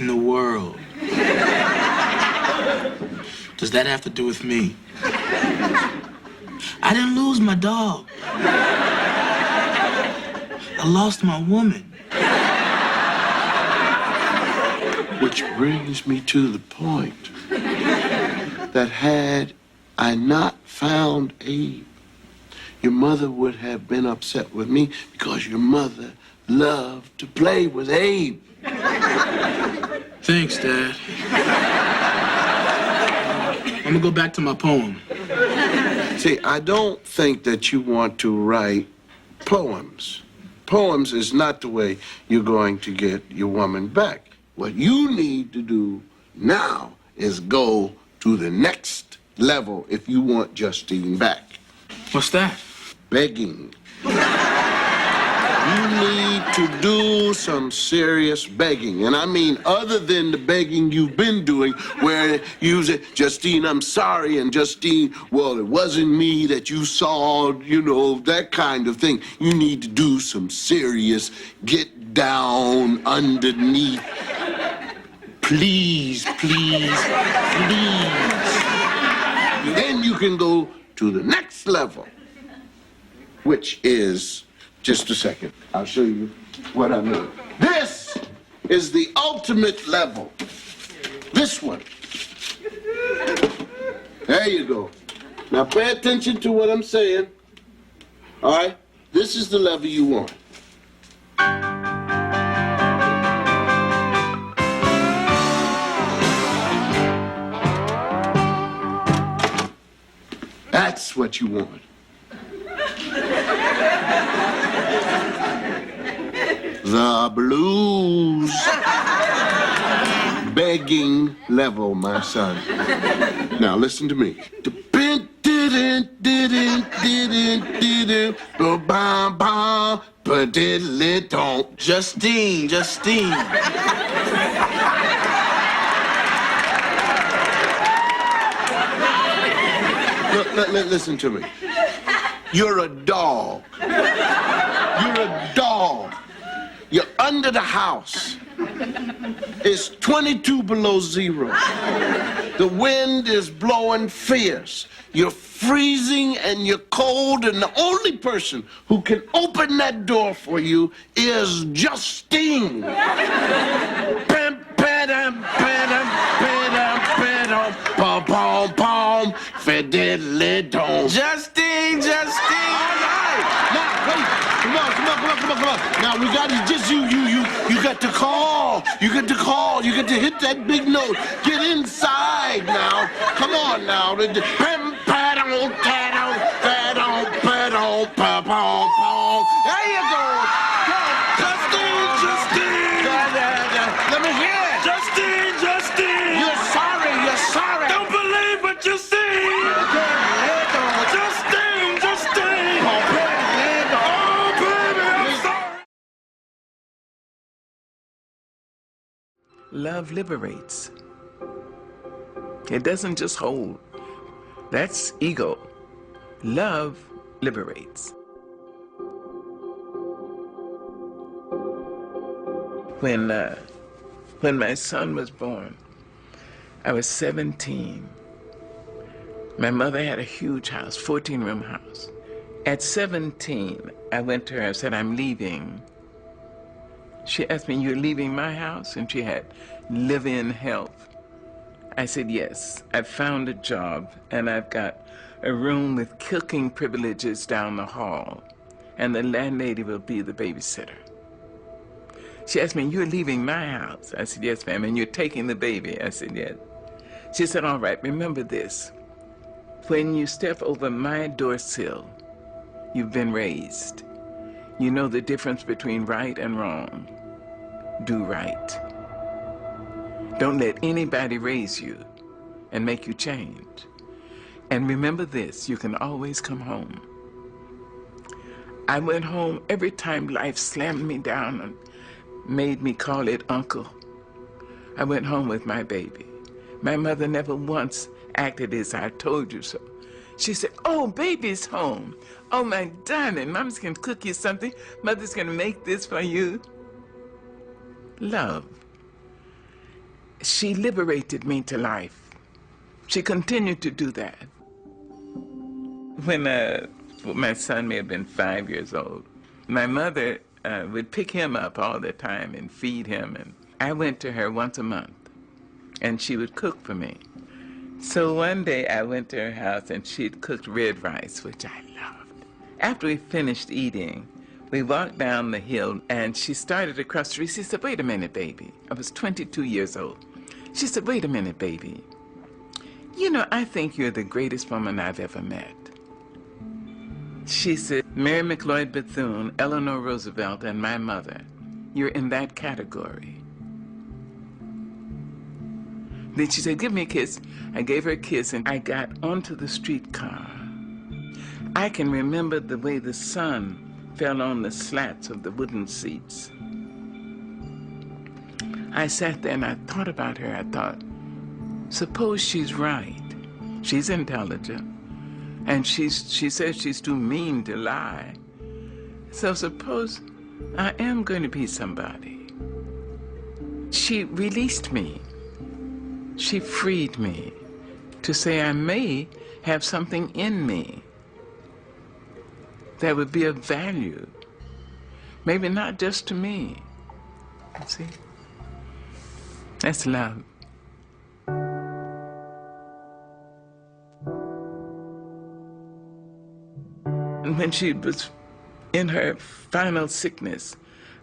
in the world does that have to do with me? I didn't lose my dog. I lost my woman. Which brings me to the point that had I not found Abe, your mother would have been upset with me because your mother loved to play with Abe. Thanks, Dad. I'm gonna go back to my poem. See, I don't think that you want to write poems. Poems is not the way you're going to get your woman back. What you need to do now is go to the next level if you want Justine back. What's that? Begging. You need to do some serious begging. And I mean, other than the begging you've been doing, where you say, Justine, I'm sorry, and Justine, well, it wasn't me that you saw, you know, that kind of thing. You need to do some serious get down underneath. Please, please, please. Then you can go to the next level, which is, just a second, I'll show you what I mean. This is the ultimate level. This one. There you go. Now pay attention to what I'm saying. All right? This is the level you want. That's what you want. The blues begging level, my son. Now listen to me. Justine, Justine. Listen to me. You're a dog. You're a dog. You're under the house. It's 22 below zero. The wind is blowing fierce. You're freezing and you're cold, and the only person who can open that door for you is Justine. Justine, Justine. Now, wait. Come on. Now, we got to just you got to call. You got to call. You got to hit that big note. Get inside now. Come on now. There you go. Justine. Let me hear it. Justine. You're sorry. Don't believe what you see. Justine. Oh, baby, I'm sorry. Love liberates. It doesn't just hold. That's ego. Love liberates. When my son was born, I was 17. My mother had a huge house, 14-room house. At 17, I went to her and said, I'm leaving. She asked me, you're leaving my house? And she had live-in help. I said, yes. I found a job, and I've got a room with cooking privileges down the hall, and the landlady will be the babysitter. She asked me, you're leaving my house? I said, yes, ma'am. And you're taking the baby? I said, yes. She said, all right, remember this. When you step over my door sill, you've been raised. You know the difference between right and wrong. Do right. Don't let anybody raise you and make you change. And remember this, you can always come home. I went home every time life slammed me down and made me call it uncle. I went home with my baby. My mother never once acted as I told you so. She said, oh, baby's home. Oh, my darling, Mama's gonna cook you something. Mother's gonna make this for you. Love. she liberated me to life. She continued to do that. When my son may have been 5 years old, my mother would pick him up all the time and feed him. And I went to her once a month, and she would cook for me. So one day I went to her house, and she'd cooked red rice, which I loved. After we finished eating, we walked down the hill, and she started to cross the street. She said, "Wait a minute, baby." I was 22 years old. She said, "Wait a minute, baby. You know, I think you're the greatest woman I've ever met." She said, "Mary McLeod Bethune, Eleanor Roosevelt, and my mother, you're in that category." Then she said, "Give me a kiss." I gave her a kiss, and I got onto the streetcar. I can remember the way the sun fell on the slats of the wooden seats. I sat there and I thought about her. I thought, suppose she's right. She's intelligent. And she says she's too mean to lie. So suppose I am going to be somebody. She released me. She freed me to say I may have something in me that would be of value. Maybe not just to me. See? That's love. And when she was in her final sickness,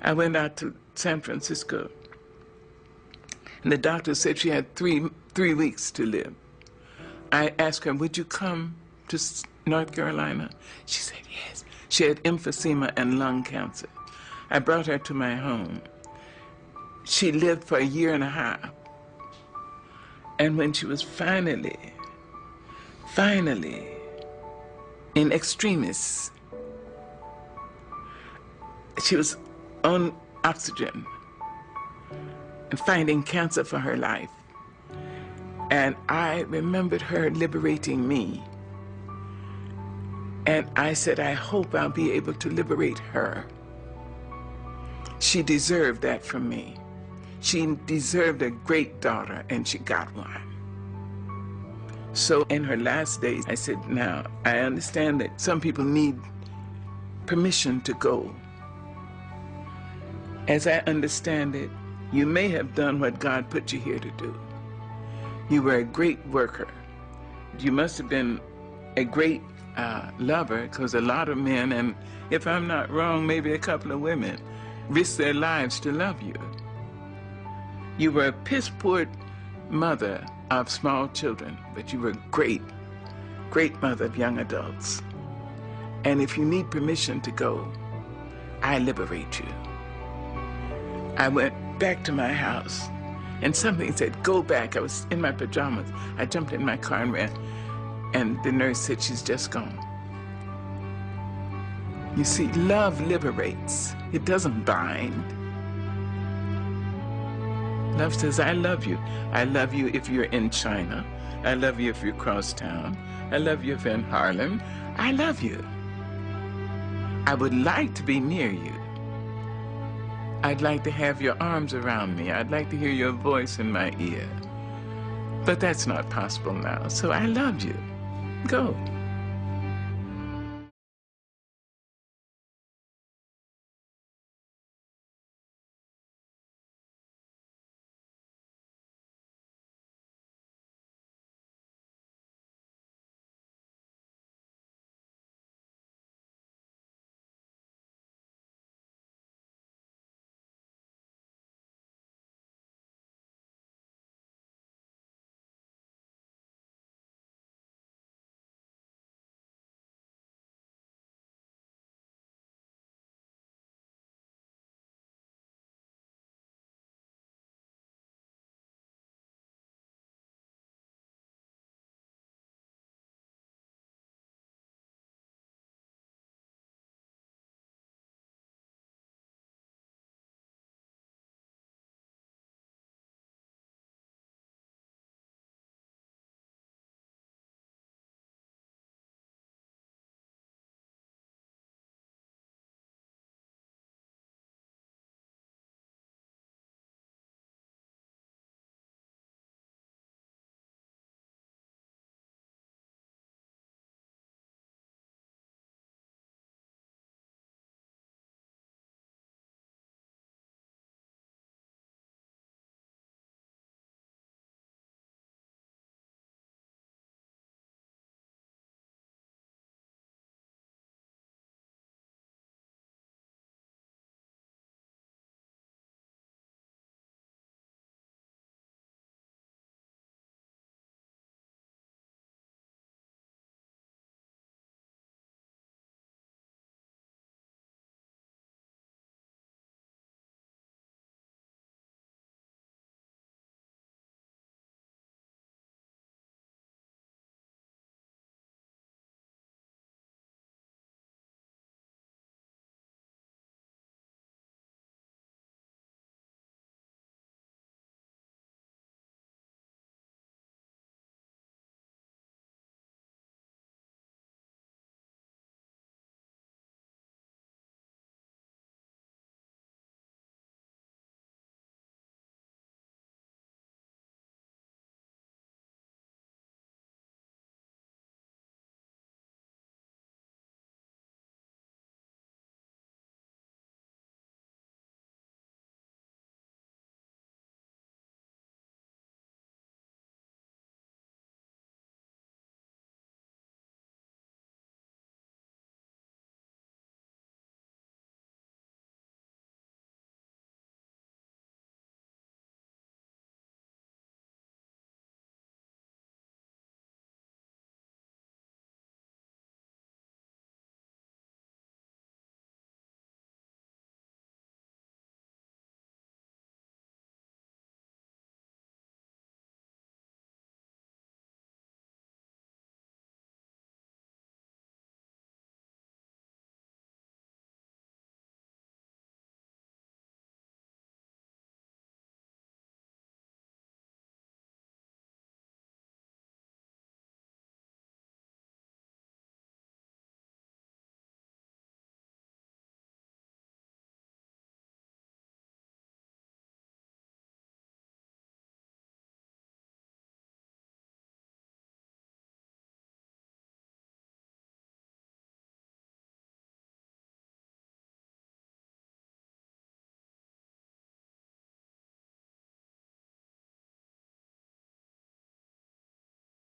I went out to San Francisco. And the doctor said she had three weeks to live. I asked her, "Would you come to North Carolina?" She said yes. She had emphysema and lung cancer. I brought her to my home. She lived for a year and a half. And when she was finally, in extremis, she was on oxygen and fighting cancer for her life. And I remembered her liberating me. And I said, I hope I'll be able to liberate her. She deserved that from me. She deserved a great daughter, and she got one. So in her last days, I said, now, I understand that some people need permission to go. As I understand it, you may have done what God put you here to do. You were a great worker. You must have been a great lover, because a lot of men, and if I'm not wrong, maybe a couple of women, risk their lives to love you. You were a piss-poor mother of small children, but you were a great, great mother of young adults. And if you need permission to go, I liberate you. I went back to my house, and something said, go back. I was in my pajamas. I jumped in my car and ran, and the nurse said, she's just gone. You see, love liberates. It doesn't bind. Love says, I love you. I love you if you're in China. I love you if you're across town. I love you if you're in Harlem. I love you. I would like to be near you. I'd like to have your arms around me. I'd like to hear your voice in my ear. But that's not possible now, so I love you. Go.